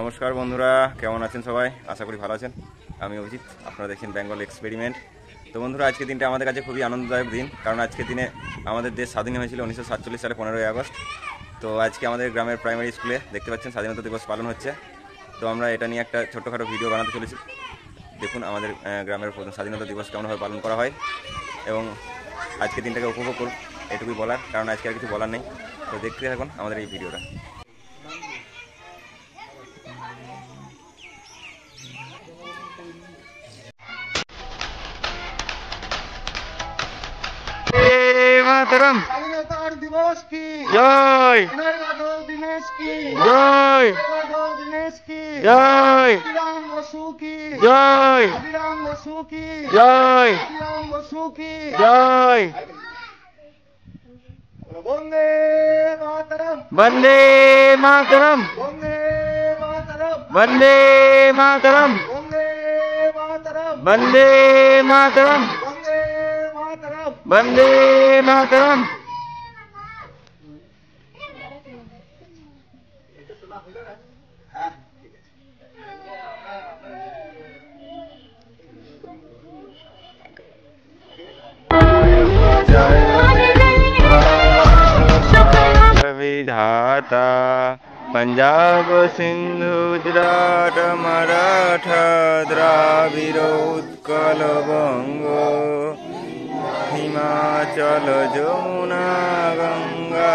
নমস্কার বন্ধুরা, কেমন আছেন সবাই? আশা করি ভালো আছেন। আমি অভিজিৎ, আপনারা দেখছেন বেঙ্গল এক্সপেরিমেন্ট। তো বন্ধুরা, আজকের দিনটা আমাদের কাছে খুবই আনন্দদায়ক দিন, কারণ আজকের দিনে আমাদের দেশ স্বাধীন হয়েছিল 1947 সালে 15ই আগস্ট। তো আজকে আমাদের গ্রামের প্রাইমারি স্কুলে দেখতে পাচ্ছেন স্বাধীনতা দিবস পালন হচ্ছে। তো আমরা এটা নিয়ে একটা ছোট্টখাটো ভিডিও বানাতে চলেছি। দেখুন আমাদের গ্রামের স্বাধীনতা দিবস কেমনভাবে পালন করা হয় এবং আজকের দিনটাকে উপভোগ করুন, এটুকুই বলার, কারণ আজকে আর কিছু বলার নেই। তো দেখতে থাকুন আমাদের এই ভিডিওটা। স্বাধীনতা দিবস কি জয় দিনেশ কি জয় দিনেশ কি জয় ক্ষুদিরাম বসু কি জয় ক্ষুদিরাম বসু কি জয় ক্ষুদিরাম বসু কি জয় বন্দে মাতরম বন্দে মাতরম বন্দে মাতরম বন্দে মাতরম বন্দে মাতরম বন্দে মাতরম বন্দে মাতরম বন্দে মাতরম। विधाता पंजाब सिंधु गुजरात मराठा द्राविड़ उत्कल बंग हिमाचल যমুনা গঙ্গা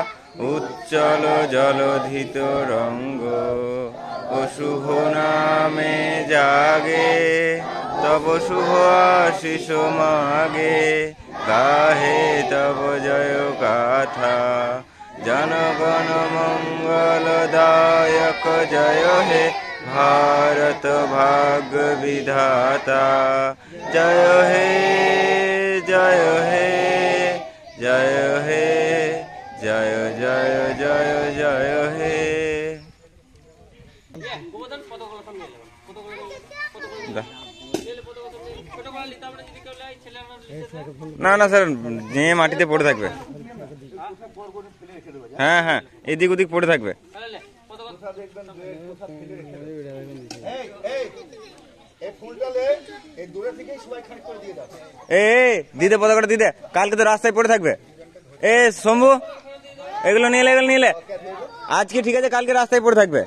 উচ্চল জলধিত রঙ্গ ও শুভ নামে জাগে তব শুভ আশিস মাগে গাহে তব জয় গাথা जनगण मंगलदायक जय हे भारत भाग्य विधाता जय हे जय हे जय हे जय जय जय जय हे। না না স্যার, যে মাটিতে পড়ে থাকবে। হ্যাঁ হ্যাঁ, এদিক ওদিক পড়ে থাকবে। দিদে পতাকাটা দিদে, কালকে তো রাস্তায় পড়ে থাকবে। এ শম্ভু, এগুলো নিলে এগুলো নিলে আজকে ঠিক আছে, কালকে রাস্তায় পড়ে থাকবে।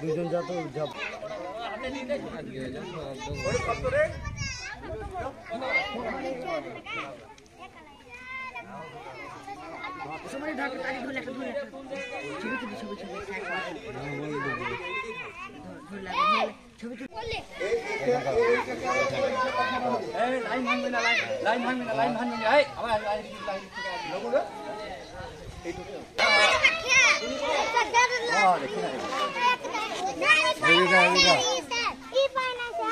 দুজন যা তো যাব লাইন ভাঙবে না